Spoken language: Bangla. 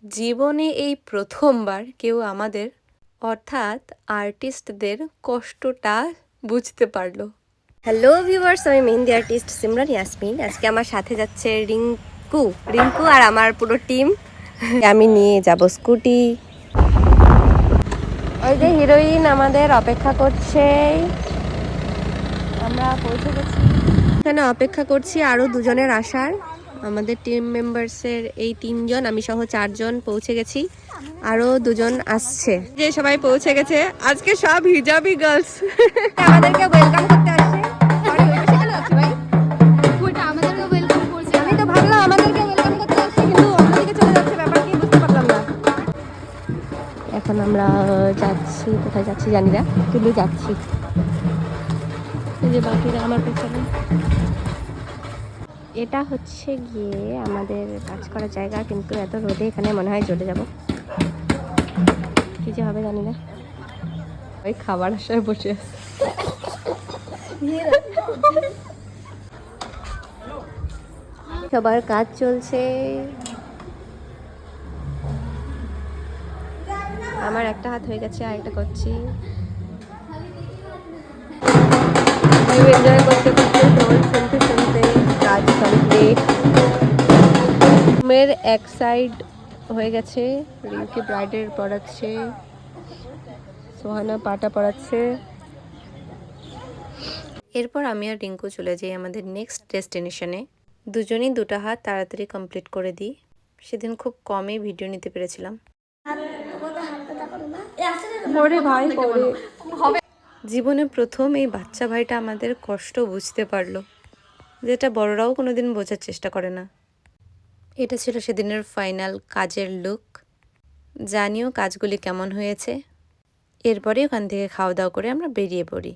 জীবনে এই প্রথমবার কেউ আমাদের অর্থাৎ আর্টিস্টদের কষ্টটা বুঝতে পারলো। হ্যালো ভিউয়ার্স, আমি মেহেন্দি আর্টিস্ট সিমরান ইয়াসমিন। আজকে আমার সাথে যাচ্ছে রিঙ্কু আর আমার পুরো টিম। আমি নিয়ে যাব স্কুটি। ওই যে হিরোইন আমাদের অপেক্ষা করছে, আমরা পৌঁছে গেছি। এখানে অপেক্ষা করছি আরো দুজনের আসার। আমাদের টিম মেম্বার্সের এই 3 জন, আমি সহ 4 জন পৌঁছে গেছি, আরো 2 জন আসছে। যে সবাই পৌঁছে গেছে, আজকে সব হিজাবি গার্লস আমাদেরকে ওয়েলকাম করতে আসছে। আমি তো ভাবলাম আমাদেরকে ওয়েলকাম করতে আসছে, কিন্তু অন্যদিকে চলে যাচ্ছে, ব্যাপার কি বুঝতে পারলাম না। এখন আমরা যাচ্ছি, কোথায় যাচ্ছি জানি না, কিন্তু যাচ্ছি। এই যে বাকিরা আমার পেছনে। এটা হচ্ছে গিয়ে আমাদের কাজ করার জায়গা, কিন্তু এত রোদে এখানে মনে হয় চলে যাব, কি যে হবে জানি না। ওই খাবার আসায় বসে আছে। সবার কাজ চলছে, আমার একটা হাত হয়ে গেছে, আরেকটা করছি। এনজয় করতে করতে, ঢোল শুনতে শুনতে কাজ কমপ্লিট। রুমের এক সাইড হয়ে গেছে, রিঙ্কি ব্রাইডের পড়াচ্ছে, সোহানা পাটা পড়াচ্ছে। এরপর আমি আর রিঙ্কু চলে যাই আমাদের নেক্সট ডেস্টিনেশনে। দুজনেই 2টা হাত তাড়াতাড়ি কমপ্লিট করে দিই। সেদিন খুব কমই ভিডিও নিতে পেরেছিলাম। জীবনে প্রথম এই বাচ্চা ভাইটা আমাদের কষ্ট বুঝতে পারলো, যেটা বড়রাও কোনোদিন বোঝার চেষ্টা করে না। এটা ছিল সেদিনের ফাইনাল কাজের লুক। জানিও কাজগুলি কেমন হয়েছে। এরপরে ওখান থেকে খাওয়া দাওয়া করে আমরা বেরিয়ে পড়ি।